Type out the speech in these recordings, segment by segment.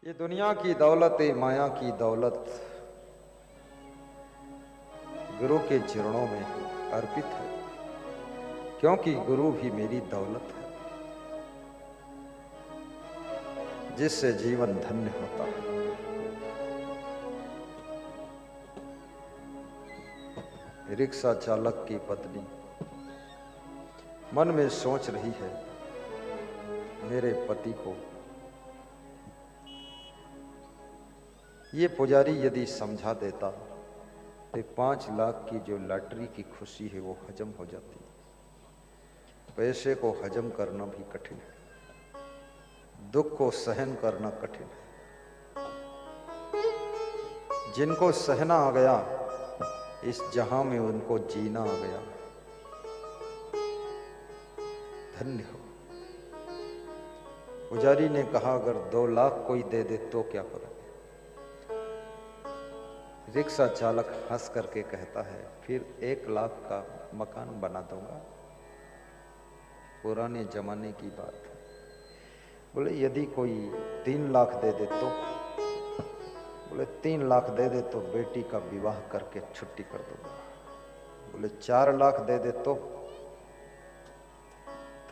ये दुनिया की दौलत है, माया की दौलत गुरु के चरणों में अर्पित है, क्योंकि गुरु भी मेरी दौलत है, जिससे जीवन धन्य होता है। रिक्शा चालक की पत्नी मन में सोच रही है, मेरे पति को ये पुजारी यदि समझा देता तो 5 लाख की जो लॉटरी की खुशी है वो हजम हो जाती। पैसे को हजम करना भी कठिन है, दुख को सहन करना कठिन है। जिनको सहना आ गया, इस जहां में उनको जीना आ गया। धन्य हो। पुजारी ने कहा, अगर 2 लाख कोई दे दे तो क्या करोगे? रिक्शा चालक हंस करके कहता है, फिर 1 लाख का मकान बना दूंगा। पुराने जमाने की बात है। बोले यदि कोई 3 लाख दे दे तो? बोले 3 लाख दे दे तो बेटी का विवाह करके छुट्टी कर दूंगा। बोले 4 लाख दे दे तो?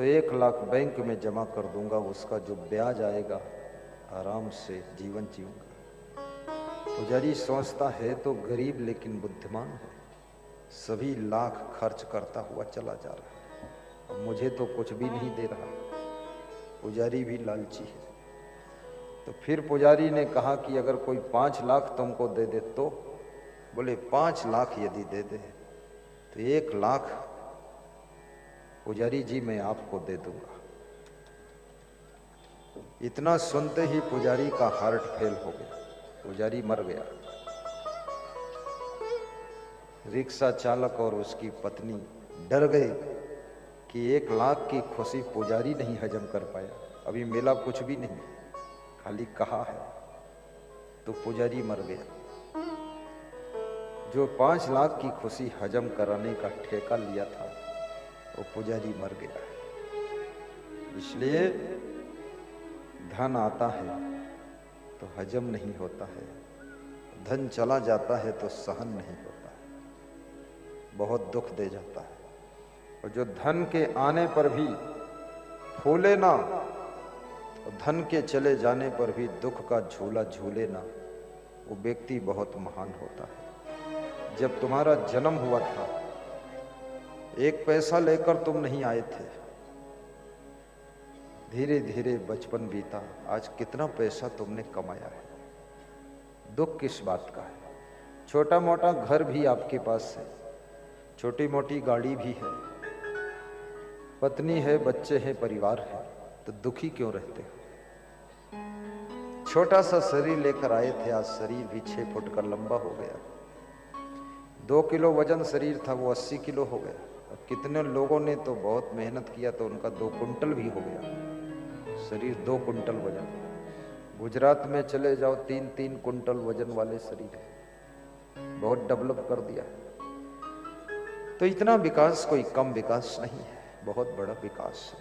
1 लाख बैंक में जमा कर दूंगा, उसका जो ब्याज आएगा आराम से जीवन जीऊंगा। पुजारी सोचता है तो गरीब लेकिन बुद्धिमान है, सभी लाख खर्च करता हुआ चला जा रहा है, अब मुझे तो कुछ भी नहीं दे रहा। पुजारी भी लालची है। तो फिर पुजारी ने कहा कि अगर कोई 5 लाख तुमको दे दे तो? बोले 5 लाख यदि दे दे तो 1 लाख पुजारी जी मैं आपको दे दूंगा। इतना सुनते ही पुजारी का हार्ट फेल हो गया, पुजारी मर गया। रिक्शा चालक और उसकी पत्नी डर गए कि 1 लाख की खुशी पुजारी नहीं हजम कर पाया, अभी मिला कुछ भी नहीं, खाली कहा है। तो पुजारी मर गया। जो 5 लाख की खुशी हजम कराने का ठेका लिया था वो पुजारी मर गया। इसलिए धन आता है तो हजम नहीं होता है, धन चला जाता है तो सहन नहीं होता है, बहुत दुख दे जाता है। और जो धन के आने पर भी फूले ना और धन के चले जाने पर भी दुख का झूला झूले ना, वो व्यक्ति बहुत महान होता है। जब तुम्हारा जन्म हुआ था 1 पैसा लेकर तुम नहीं आए थे, धीरे धीरे बचपन बीता, आज कितना पैसा तुमने कमाया है। दुख किस बात का है? छोटा मोटा घर भी आपके पास है, छोटी मोटी गाड़ी भी है, पत्नी है, बच्चे हैं, परिवार है, तो दुखी क्यों रहते हो? छोटा सा शरीर लेकर आए थे, आज शरीर भी 6 फुट का लंबा हो गया। 2 किलो वजन शरीर था, वो 80 किलो हो गया। अब कितने लोगों ने तो बहुत मेहनत किया तो उनका 2 कुंटल भी हो गया शरीर, 2 कुंटल वजन। गुजरात में चले जाओ, 3-3 कुंटल वजन वाले शरीर, बहुत डेवलप कर दिया। तो इतना विकास कोई कम विकास नहीं है, बहुत बड़ा विकास है।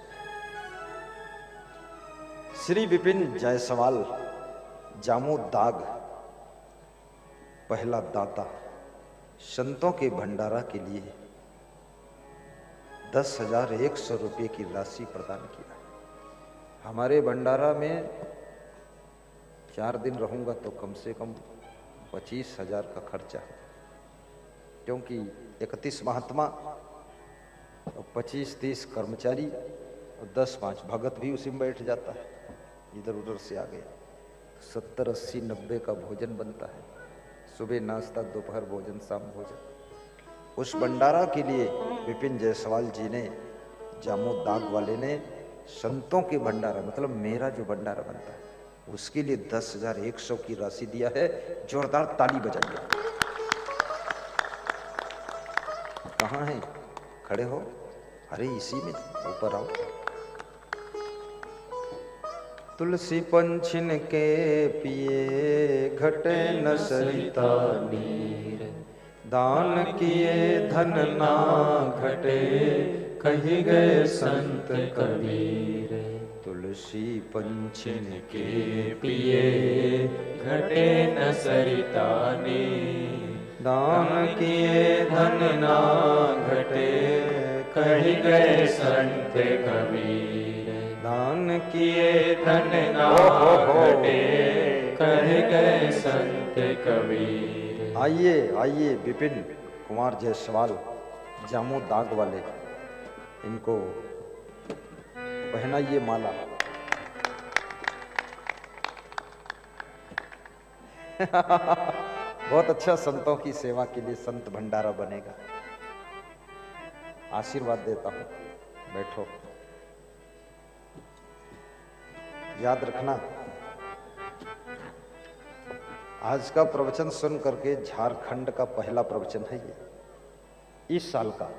श्री विपिन जायसवाल जामू दाग पहला दाता संतों के भंडारा के लिए 10,100 रुपये की राशि प्रदान किया। हमारे भंडारा में 4 दिन रहूंगा तो कम से कम 25,000 का खर्चा है, क्योंकि 31 महात्मा और 25-30 कर्मचारी और 10-5 भगत भी उसी में बैठ जाता है, इधर उधर से आ गया 70, 80, 90 का भोजन बनता है। सुबह नाश्ता, दोपहर भोजन, शाम भोजन। उस भंडारा के लिए विपिन जायसवाल जी ने, जामू दाग वाले ने, संतों के भंडारा मतलब मेरा जो भंडारा बनता है उसके लिए 10,100 की राशि दिया है। जोरदार ताली बजाइए। कहाँ है? खड़े हो? अरे इसी में ऊपर आओ। तुलसी पंछिन के पिए घटे न सरिता नीर, दान किए धन ना घटे, कही गए संत कबीर। तुलसी पंछिन के पिए घटे न सरितानी, दान किए धन ना घटे, कही गए संत कबीर। दान किए धन ना घटे, कही गए संत कबीर। आइए आइए विपिन कुमार जायसवाल, जामू दाग वाले, इनको पहनाइए माला। बहुत अच्छा, संतों की सेवा के लिए संत भंडारा बनेगा। आशीर्वाद देता हूं, बैठो। याद रखना, आज का प्रवचन सुन करके झारखंड का पहला प्रवचन है ये, इस साल का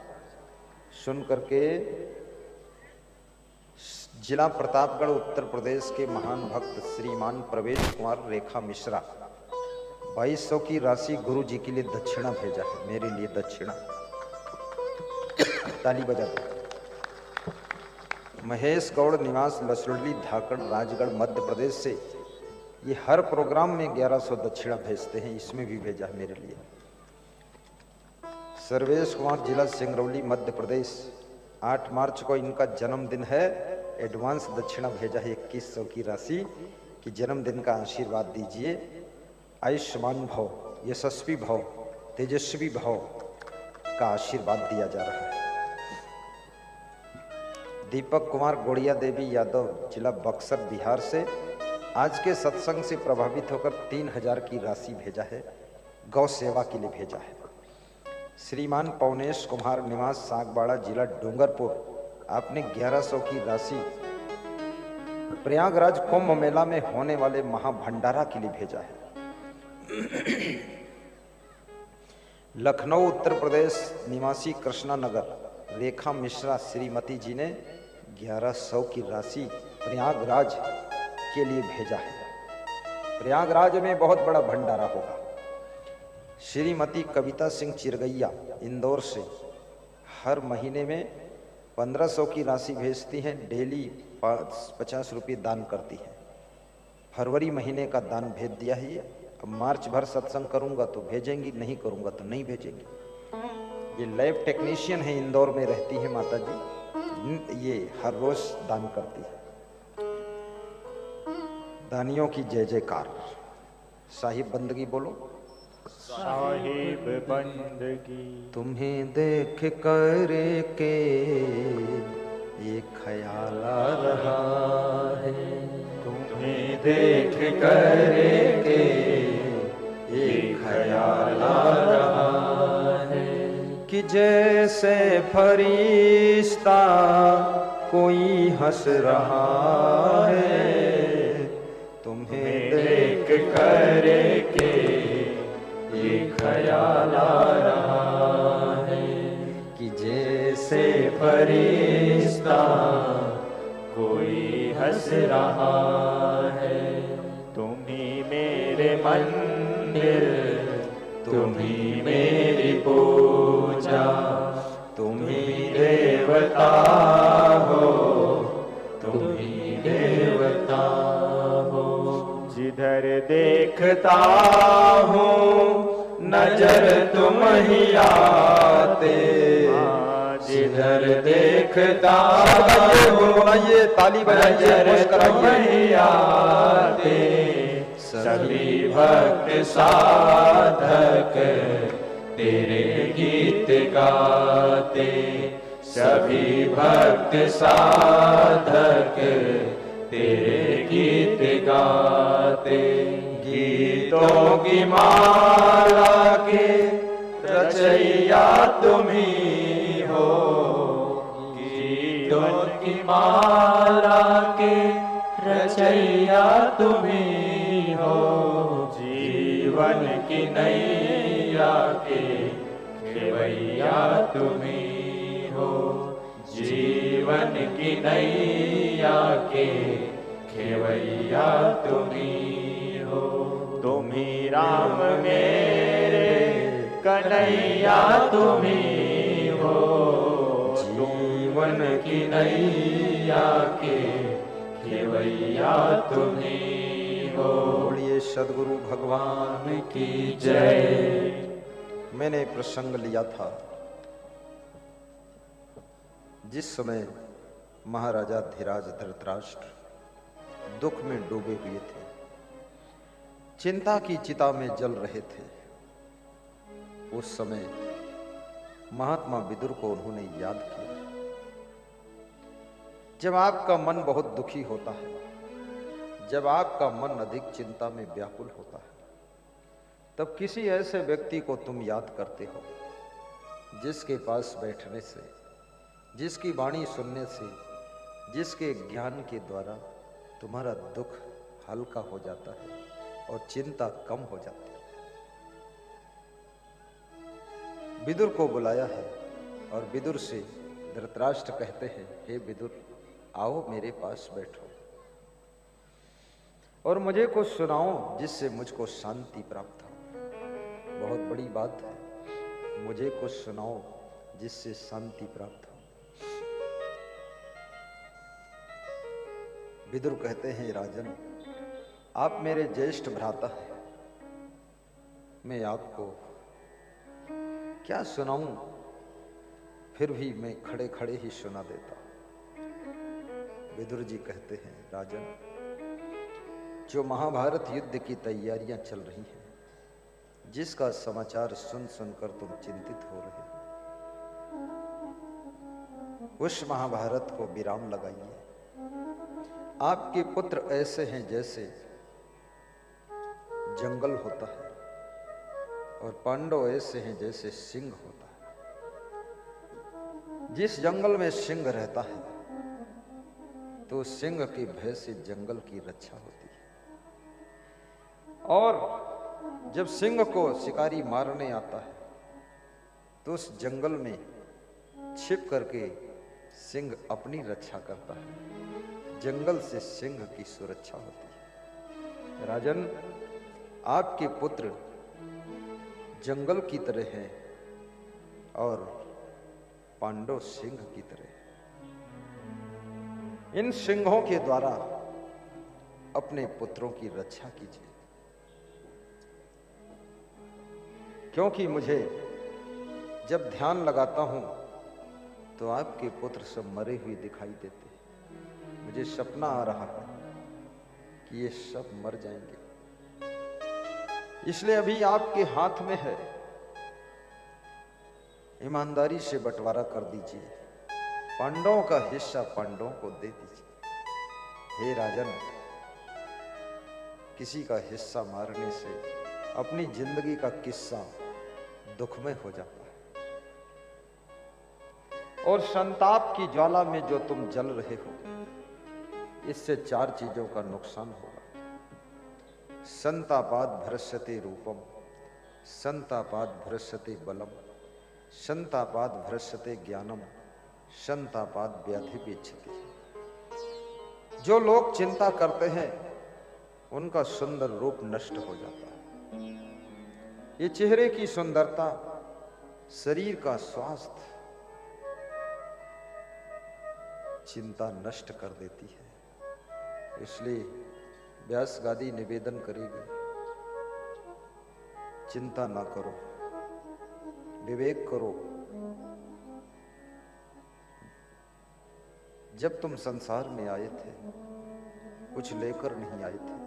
सुन करके जिला प्रतापगढ़ उत्तर प्रदेश के महान भक्त श्रीमान प्रवेश कुमार रेखा मिश्रा 2200 की राशि गुरु जी के लिए दक्षिणा भेजा है, मेरे लिए दक्षिणा। ताली बजा दो। महेश गौड़ निवास लसरुली धाकड़ राजगढ़ मध्य प्रदेश से ये हर प्रोग्राम में 1100 दक्षिणा भेजते हैं, इसमें भी भेजा है मेरे लिए। सर्वेश कुमार जिला सिंगरौली मध्य प्रदेश, 8 मार्च को इनका जन्मदिन है, एडवांस दक्षिणा भेजा है 2100 की राशि कि जन्मदिन का आशीर्वाद दीजिए। आयुष्मान भव, यशस्वी भव, तेजस्वी भव का आशीर्वाद दिया जा रहा है। दीपक कुमार गोड़िया देवी यादव जिला बक्सर बिहार से आज के सत्संग से प्रभावित होकर 3000 की राशि भेजा है, गौ सेवा के लिए भेजा है। श्रीमान पवनेश कुमार निवास सागबाड़ा जिला डूंगरपुर, आपने 1100 की राशि प्रयागराज कुंभ मेला में होने वाले महाभंडारा के लिए भेजा है। लखनऊ उत्तर प्रदेश निवासी कृष्णा नगर रेखा मिश्रा श्रीमती जी ने 1100 की राशि प्रयागराज के लिए भेजा है। प्रयागराज में बहुत बड़ा भंडारा होगा। श्रीमती कविता सिंह चिरगैया इंदौर से हर महीने में 1500 की राशि भेजती हैं, डेली 50 रुपये दान करती हैं। फरवरी महीने का दान भेज दिया है। अब मार्च भर सत्संग करूंगा तो भेजेंगी, नहीं करूंगा तो नहीं भेजेंगी। ये लैब टेक्नीशियन है, इंदौर में रहती है माता जी, ये हर रोज दान करती है। दानियों की जय जयकार। साहिब बंदगी बोलो। साहिब बंदगी तुम्हें देख कर के ये ख्याल आ रहा है, तुम्हें देख कर के ये ख्याल आ रहा है कि जैसे फरिश्ता कोई हंस रहा है, तुम्हें देख कर के ये ख्याल आ रहा है कि जैसे फरिश्ता कोई हंस रहा है। तुम ही मेरे मंदिर, तुम ही मेरी पूजा, तुम ही देवता हो, तुम ही देवता हो। जिधर देखता हूँ नजर तुम ही आते, जिधर देखता गुनगुनाइए, ताली बजाइए, तुम ही आते। सभी भक्त साधक तेरे गीत गाते, सभी भक्त साधक तेरे गीत गाते। गीतों की माला के रचैया तुम ही हो, गीतों की माला के रचैया तुम ही हो। जीवन की नैया के खेवैया तुम ही हो, जीवन की नैया के खेवैया तुम ही हो। तुम ही राम मेरे कन्हैया तुम ही हो, जीवन की नैया के खेवैया तुम ही हो। बोलिए सद्गुरु भगवान की जय। मैंने प्रसंग लिया था जिस समय महाराजा धीराज धृतराष्ट्र दुख में डूबे हुए थे, चिंता की चिता में जल रहे थे। उस समय महात्मा विदुर को उन्होंने याद किया। जब आपका मन बहुत दुखी होता है, जब आपका मन अधिक चिंता में व्याकुल होता है, तब किसी ऐसे व्यक्ति को तुम याद करते हो जिसके पास बैठने से, जिसकी वाणी सुनने से, जिसके ज्ञान के द्वारा तुम्हारा दुख हल्का हो जाता है और चिंता कम हो जाती है। विदुर को बुलाया है और विदुर से धृतराष्ट्र कहते हैं, हे विदुर, आओ मेरे पास बैठो और मुझे कुछ सुनाओ जिससे मुझको शांति प्राप्त हो। बहुत बड़ी बात है, मुझे कुछ सुनाओ जिससे शांति प्राप्त हो। विदुर कहते हैं, राजन, आप मेरे ज्येष्ठ भ्राता हैं, मैं आपको क्या सुनाऊं, फिर भी मैं खड़े खड़े ही सुना देता। विदुर जी कहते हैं, राजन, जो महाभारत युद्ध की तैयारियां चल रही हैं, जिसका समाचार सुन सुनकर तुम चिंतित हो रहे हो, उस महाभारत को विराम लगाइए। आपके पुत्र ऐसे हैं जैसे जंगल होता है और पांडव ऐसे हैं जैसे सिंह होता है। जिस जंगल में सिंह रहता है तो सिंह के भय से जंगल की रक्षा होती है, और जब सिंह को शिकारी मारने आता है तो उस जंगल में छिप करके सिंह अपनी रक्षा करता है, जंगल से सिंह की सुरक्षा होती है। राजन, आपके पुत्र जंगल की तरह हैं और पांडव सिंह की तरह। इन सिंहों के द्वारा अपने पुत्रों की रक्षा कीजिए, क्योंकि मुझे जब ध्यान लगाता हूं तो आपके पुत्र सब मरे हुए दिखाई देते हैं। मुझे सपना आ रहा है कि ये सब मर जाएंगे, इसलिए अभी आपके हाथ में है, ईमानदारी से बंटवारा कर दीजिए, पांडवों का हिस्सा पांडवों को दे दीजिए। हे राजन, किसी का हिस्सा मारने से अपनी जिंदगी का किस्सा दुखमय हो जाता है, और संताप की ज्वाला में जो तुम जल रहे हो, इससे चार चीजों का नुकसान होगा। संतापाद भ्रश्यते रूपम, संतापाद भ्रश्यते बलम, संतापाद भ्रश्यते ज्ञानम, संतापाद व्याधि पेक्षते। जो लोग चिंता करते हैं उनका सुंदर रूप नष्ट हो जाता है। ये चेहरे की सुंदरता, शरीर का स्वास्थ्य चिंता नष्ट कर देती है। इसलिए व्यास गादी निवेदन करेगी, चिंता ना करो, विवेक करो। जब तुम संसार में आए थे कुछ लेकर नहीं आए थे,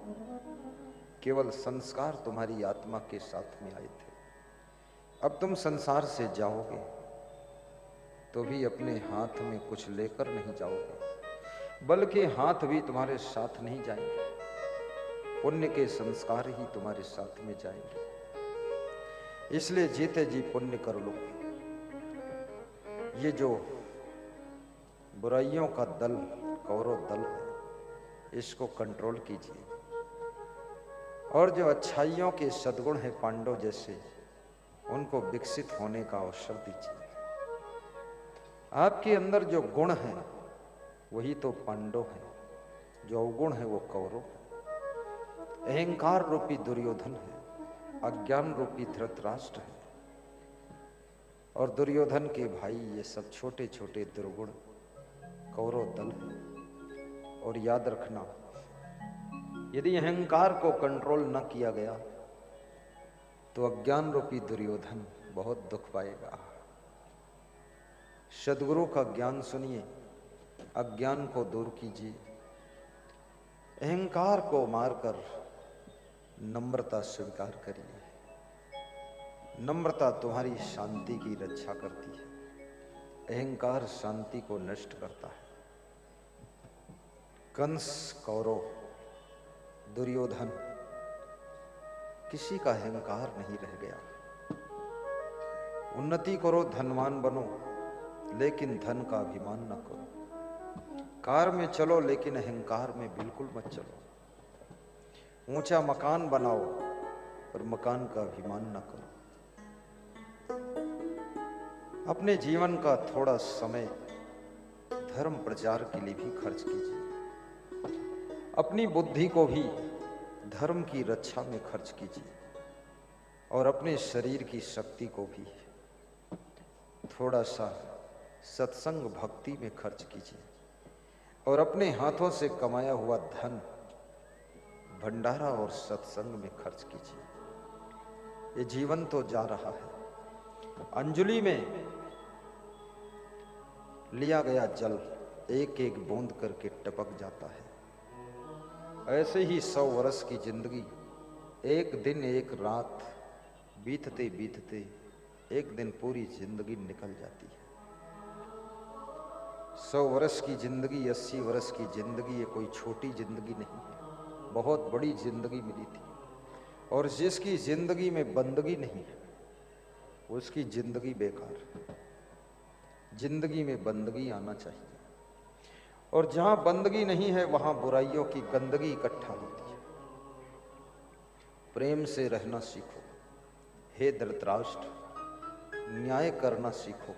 केवल संस्कार तुम्हारी आत्मा के साथ में आए थे। अब तुम संसार से जाओगे तो भी अपने हाथ में कुछ लेकर नहीं जाओगे, बल्कि हाथ भी तुम्हारे साथ नहीं जाएंगे, पुण्य के संस्कार ही तुम्हारे साथ में जाएंगे। इसलिए जीते जी पुण्य कर लो। ये जो बुराइयों का दल कौरव दल है, इसको कंट्रोल कीजिए, और जो अच्छाइयों के सद्गुण हैं पांडव जैसे, उनको विकसित होने का अवसर दीजिए। आपके अंदर जो गुण है वही तो पांडव है, जो अवगुण है वो कौरव है। अहंकार रूपी दुर्योधन है, अज्ञान रूपी धृतराष्ट्र है, और दुर्योधन के भाई ये सब छोटे छोटे दुर्गुण कौरव दल है। और याद रखना, यदि अहंकार को कंट्रोल न किया गया तो अज्ञान रूपी दुर्योधन बहुत दुख पाएगा। सद्गुरु का ज्ञान सुनिए, अज्ञान को दूर कीजिए, अहंकार को मारकर नम्रता स्वीकार करिए। नम्रता तुम्हारी शांति की रक्षा करती है, अहंकार शांति को नष्ट करता है। कंस, कौरव, दुर्योधन, किसी का अहंकार नहीं रह गया। उन्नति करो, धनवान बनो, लेकिन धन का अभिमान न करो। कार में चलो लेकिन अहंकार में बिल्कुल मत चलो। ऊंचा मकान बनाओ पर मकान का अभिमान न करो। अपने जीवन का थोड़ा समय धर्म प्रचार के लिए भी खर्च कीजिए। अपनी बुद्धि को भी धर्म की रक्षा में खर्च कीजिए और अपने शरीर की शक्ति को भी थोड़ा सा सत्संग भक्ति में खर्च कीजिए और अपने हाथों से कमाया हुआ धन भंडारा और सत्संग में खर्च कीजिए। ये जीवन तो जा रहा है। अंजलि में लिया गया जल एक एक बूंद करके टपक जाता है। ऐसे ही 100 वर्ष की जिंदगी एक दिन एक रात बीतते बीतते एक दिन पूरी जिंदगी निकल जाती है। 100 वर्ष की जिंदगी, 80 वर्ष की जिंदगी, ये कोई छोटी जिंदगी नहीं है, बहुत बड़ी जिंदगी मिली थी। और जिसकी जिंदगी में बंदगी नहीं है उसकी जिंदगी बेकार। जिंदगी में बंदगी आना चाहिए और जहां बंदगी नहीं है वहां बुराइयों की गंदगी इकट्ठा होती है। प्रेम से रहना सीखो। हे धृतराष्ट्र, न्याय करना सीखो।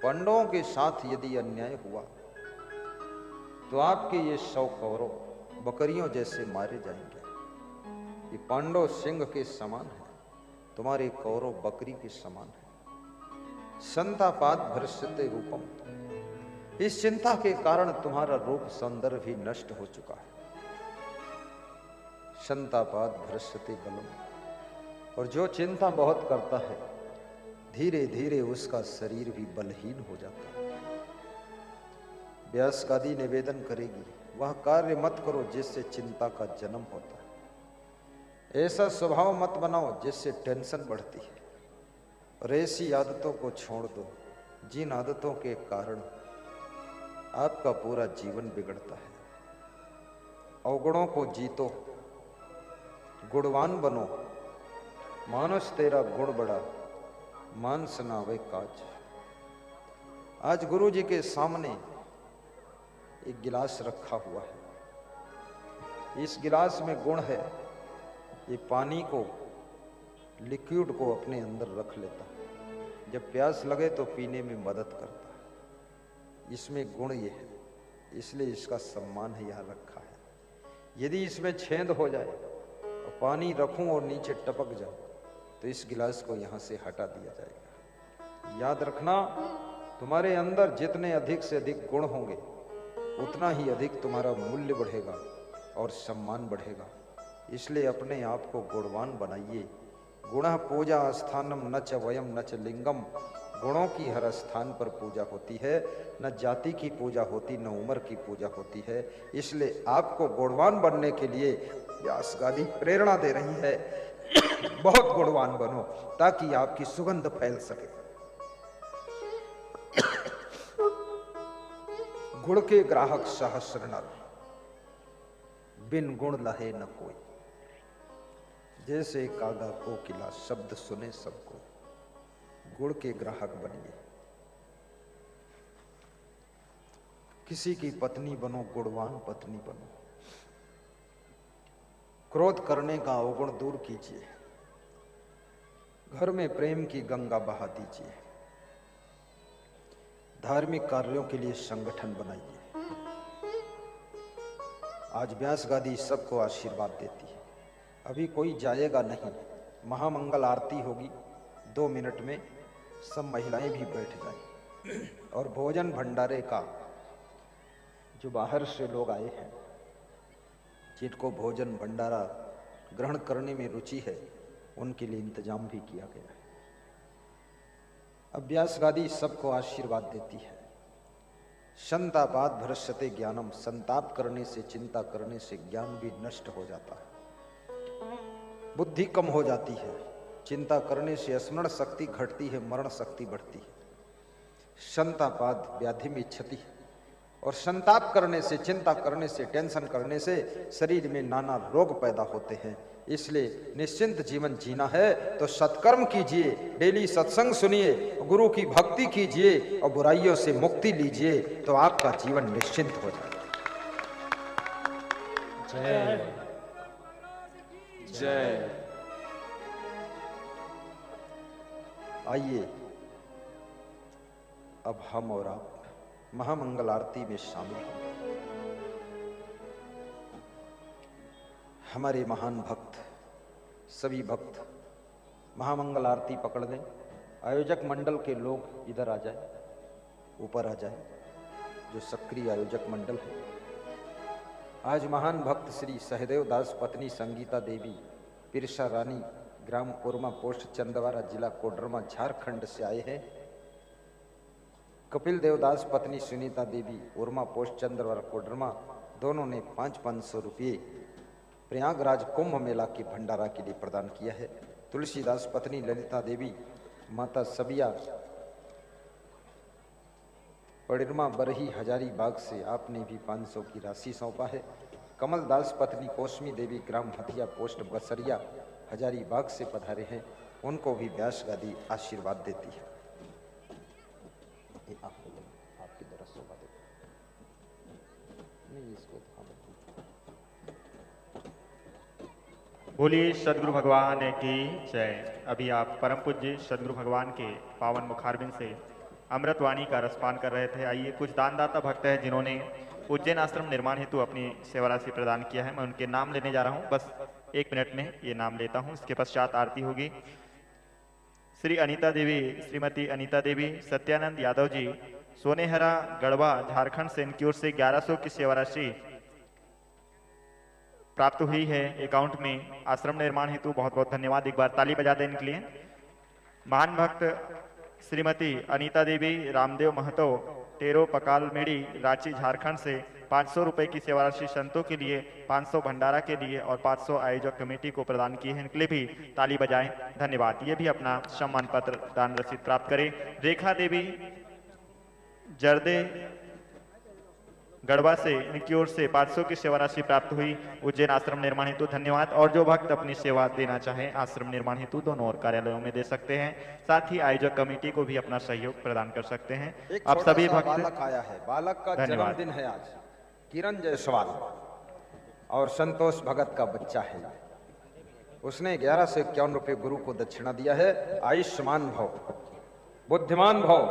पांडवों के साथ यदि अन्याय हुआ तो आपके ये 100 कौरव बकरियों जैसे मारे जाएंगे। ये पांडव सिंह के समान है, तुम्हारे कौरव बकरी के समान है। संतापाद भ्रष्यते रूपम, इस चिंता के कारण तुम्हारा रूप सौंदर्य भी नष्ट हो चुका है। संतापाद भ्रष्यते बलम, और जो चिंता बहुत करता है धीरे धीरे उसका शरीर भी बलहीन हो जाता है। व्यासगादी निवेदन करेगी, वह कार्य मत करो जिससे चिंता का जन्म होता है। ऐसा स्वभाव मत बनाओ जिससे टेंशन बढ़ती है। और ऐसी आदतों को छोड़ दो जिन आदतों के कारण आपका पूरा जीवन बिगड़ता है। अवगुणों को जीतो, गुणवान बनो। मानस तेरा गुण बड़ा, मान सुनावे काज। आज गुरु जी के सामने एक गिलास रखा हुआ है। इस गिलास में गुण है। ये पानी को, लिक्विड को अपने अंदर रख लेता है। जब प्यास लगे तो पीने में मदद करता है। इसमें गुण ये है, इसलिए इसका सम्मान है यहाँ रखा है। यदि इसमें छेद हो जाए और पानी रखूं और नीचे टपक जाए तो इस गिलास को यहाँ से हटा दिया जाएगा। याद रखना, तुम्हारे अंदर जितने अधिक से अधिक गुण होंगे उतना ही अधिक तुम्हारा मूल्य बढ़ेगा और सम्मान बढ़ेगा। इसलिए अपने आप को गुणवान बनाइए। गुणः पूजा स्थानम न च वयम न च लिंगम। गुणों की हर स्थान पर पूजा होती है, न जाति की पूजा होती, न उम्र की पूजा होती है। इसलिए आपको गुणवान बनने के लिए व्यासगादी प्रेरणा दे रही है। बहुत गुणवान बनो ताकि आपकी सुगंध फैल सके। गुण के ग्राहक सहस्र नर, बिन गुण लहे न कोई। जैसे कागा कोकिला शब्द सुने सबको, गुण के ग्राहक बनिए। किसी की पत्नी बनो, गुणवान पत्नी बनो। क्रोध करने का अवगुण दूर कीजिए। घर में प्रेम की गंगा बहा दीजिए। धार्मिक कार्यों के लिए संगठन बनाइए। आज व्यासगादी सबको आशीर्वाद देती है। अभी कोई जाएगा नहीं, महामंगल आरती होगी 2 मिनट में, सब महिलाएं भी बैठ जाएं और भोजन भंडारे का जो बाहर से लोग आए हैं जिनको भोजन भंडारा ग्रहण करने में रुचि है उनके लिए इंतजाम भी किया गया है। अभ्यास गादी सबको आशीर्वाद देती है। संतापाद भ्रश्यते ज्ञानम, संताप करने से, चिंता करने से ज्ञान भी नष्ट हो जाता है, बुद्धि कम हो जाती है। चिंता करने से स्मरण शक्ति घटती है, मरण शक्ति बढ़ती है। संतापाद व्याधि में क्षति है, और संताप करने से, चिंता करने से, टेंशन करने से शरीर में नाना रोग पैदा होते हैं। इसलिए निश्चिंत जीवन जीना है तो सत्कर्म कीजिए, डेली सत्संग सुनिए, गुरु की भक्ति कीजिए और बुराइयों से मुक्ति लीजिए, तो आपका जीवन निश्चिंत हो जाएगा। जय जय। आइए अब हम और आप महामंगल आरती में शामिल हों। हमारे महान भक्त, सभी भक्त महामंगल आरती पकड़ लें। आयोजक मंडल के लोग इधर आ जाए, ऊपर आ जाए, जो सक्रिय आयोजक मंडल है। आज महान भक्त श्री सहदेव दास पत्नी संगीता देवी पिरसा रानी, ग्राम उरमा, पोस्ट चंदवारा, जिला कोडरमा, झारखंड से आए हैं। कपिल देवदास पत्नी सुनीता देवी, उरमा, पोस्ट चंद्रवारा, कोडरमा, दोनों ने 500 रुपये प्रयागराज कुंभ मेला के भंडारा के लिए प्रदान किया है। तुलसीदास पत्नी ललिता देवी, माता सबिया, पड़िरमा, बरही, हजारीबाग से आपने भी 500 की राशि सौंपा है। कमलदास पत्नी कोसमी देवी, ग्राम हथिया, पोस्ट बसरिया, हजारीबाग से पधारे हैं। उनको भी व्यास गादी आशीर्वाद देती है। आपकी तरफ से नहीं, इसको बोलिए सदगुरु भगवान की जय। अभी आप परम पूज्य सदगुरु भगवान के पावन मुखारबिंद से अमृतवाणी का रसपान कर रहे थे। आइए, कुछ दानदाता भक्त हैं जिन्होंने उज्जैन आश्रम निर्माण हेतु अपनी सेवा राशि प्रदान किया है। मैं उनके नाम लेने जा रहा हूं, बस 1 मिनट में ये नाम लेता हूं। इसके पश्चात आरती होगी। श्री अनीता देवी, श्रीमती अनीता देवी, सत्यानंद यादव जी, सोनेहरा, गढ़वा, झारखंड से इनकी ओर से 1100 की सेवा राशि प्राप्त हुई है अकाउंट में आश्रम निर्माण हेतु। बहुत बहुत धन्यवाद। एक बार ताली बजा दें इनके लिए। महान भक्त श्रीमती अनीता देवी, रामदेव महतो, टेरो पकालमेड़ी, रांची, झारखंड से 500 रुपए की सेवा राशि संतों के लिए, 500 भंडारा के लिए और 500 आयोजक कमेटी को प्रदान किए हैं। इनके लिए भी ताली बजाएं। धन्यवाद। ये भी अपना सम्मान पत्र, दान रसीद प्राप्त करें। रेखा देवी, जर्दे, गढ़वा से इनकी ओर से 500 की सेवा राशि प्राप्त हुई उज्जैन आश्रम निर्माण हेतु। धन्यवाद। और जो भक्त अपनी सेवा देना चाहें आश्रम निर्माण हेतु, दोनों और कार्यालयों में दे सकते हैं। साथ ही आयोजक कमेटी को भी अपना सहयोग प्रदान कर सकते हैं। अब सभी भक्त, बालक आया है, बालक का जन्मदिन है आज, किरण जायसवाल, और संतोष भगत का बच्चा है। उसने 1151 रुपये गुरु को दक्षिणा दिया है। आयुष्मान भव, बुद्धिमान भव,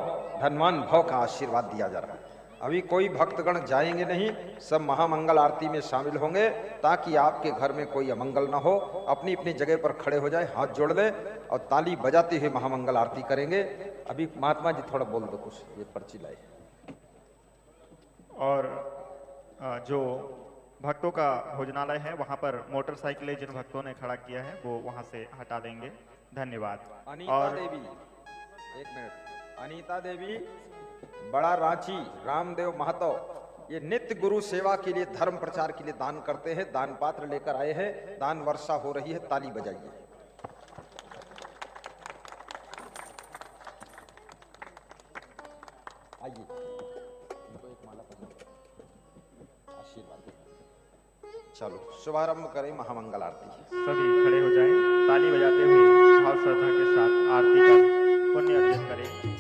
धनवान भव का आशीर्वाद दिया जा रहा है। अभी कोई भक्तगण जाएंगे नहीं, सब महामंगल आरती में शामिल होंगे, ताकि आपके घर में कोई अमंगल ना हो। अपनी अपनी जगह पर खड़े हो जाए, हाथ जोड़ दें और ताली बजाते हुए महामंगल आरती करेंगे। अभी महात्मा जी थोड़ा बोल दो कुछ, ये पर्ची लाए। और जो भक्तों का भोजनालय है वहां पर मोटरसाइकिलें जिन भक्तों ने खड़ा किया है वो वहां से हटा देंगे। धन्यवाद। अनीता देवी, 1 मिनट। अनीता देवी, बड़ा रांची, रामदेव महतो, ये नित्य गुरु सेवा के लिए, धर्म प्रचार के लिए दान करते हैं। दान पात्र लेकर आए हैं। दान वर्षा हो रही है, ताली बजाइए। आइए, इनको एक माला आशीर्वाद दें। चलो शुभारंभ करें महामंगल आरती। सभी खड़े हो जाएं, ताली बजाते हुए भाव श्रद्धा के साथ आरती का पुण्य अर्जित करें।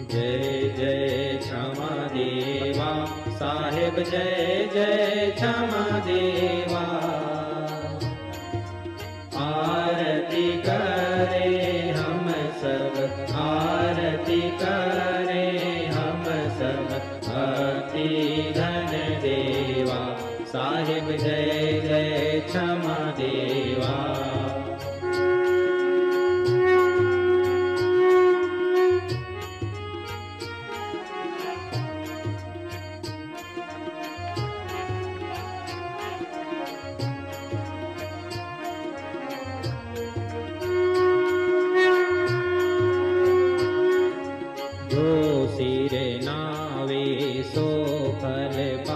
जय जय क्षमा देवा साहेब, जय जय क्षमा देवा। आरती करें हम सब, आरती करें हम सब, भक्ति धन देवा साहेब, जय जय क्षमा देवा। जो सिर नावे सो फल पावे।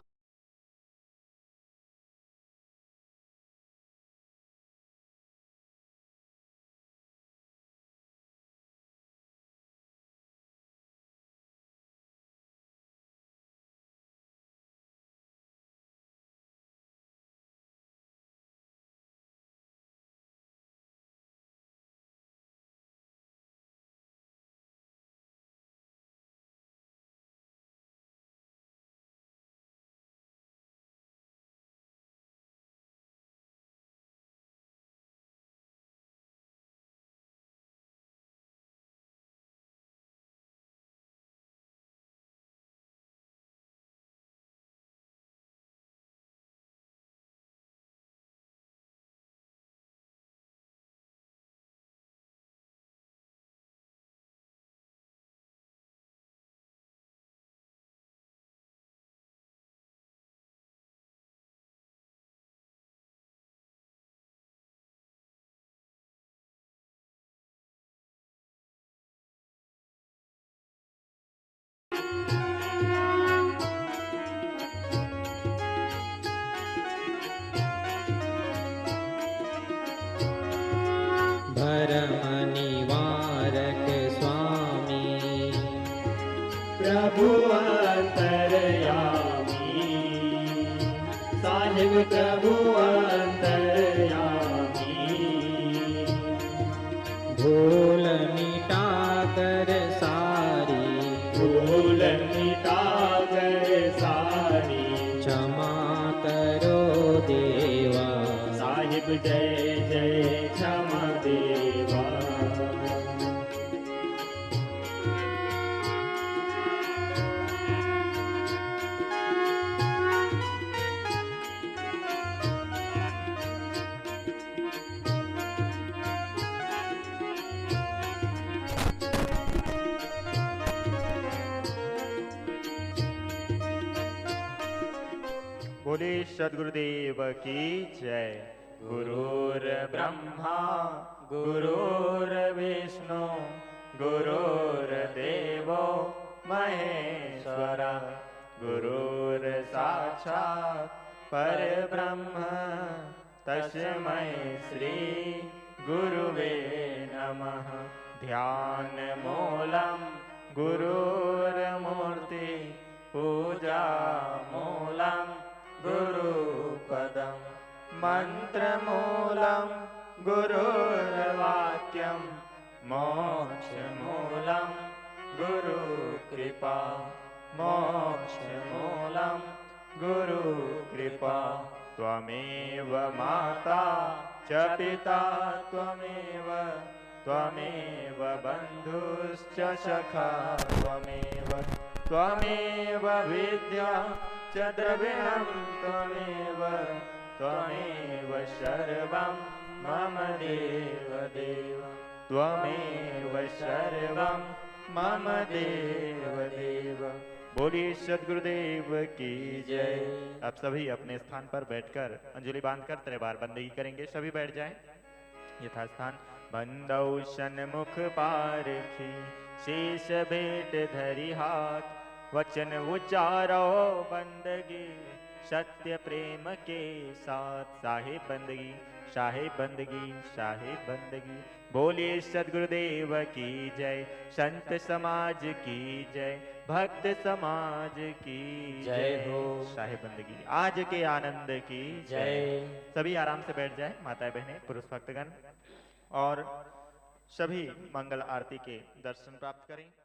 भरम निवारक स्वामी प्रभु अंतरयामी, साहिब प्रभु अंतरयामी। भूल मिटा कर सारी, भूल मिटा कर सारी, क्षमा करो देवा। साहिब जय जय क्षमा देवा। बोले सद्गुरुदेव की जय। गुरुर् ब्रह्मा गुरुर्विष्णु गुरुर्देवो महेश्वरः, गुरुर्साक्षात् परब्रह्म तस्मै श्री गुरुवे नमः। ध्यान मूलं गुरुर्मूर्ति, पूजा मूलं गुरुपदम्, मंत्रमूलं गुरुर्वाक्यं, मोक्षमूलं गुरुकृपा, मोक्षमूलं गुरुकृपा। त्वमेव माता च पिता त्वमेव, त्वमेव बन्धुश्च सखा त्वमेव, त्वमेव विद्या च द्रविणं त्वमेव, त्वमेव सर्वं मम देव देव, त्वमेव सर्वं मम देव देव। बोलिए सद्गुरुदेव की जय। अब सभी अपने स्थान पर बैठकर अंजलि बांधकर त्रिवार बंदगी करेंगे। सभी बैठ जाएं। यथास्थान। बंदौ सन्मुख पारखी, शीश भेंट धरि हाथ, वचन उच्चारो बंदगी, सत्य प्रेम के साथ। साहिब बंदगी, साहिब बंदगी, साहिब बंदगी। बोलिए सद्गुरुदेव की जय। संत समाज की जय, भक्त समाज की जय हो। साहिब बंदगी आज के आनंद की जय। सभी आराम से बैठ जाए। माताएं बहनें पुरुष भक्तगण और सभी मंगल आरती के दर्शन प्राप्त करें।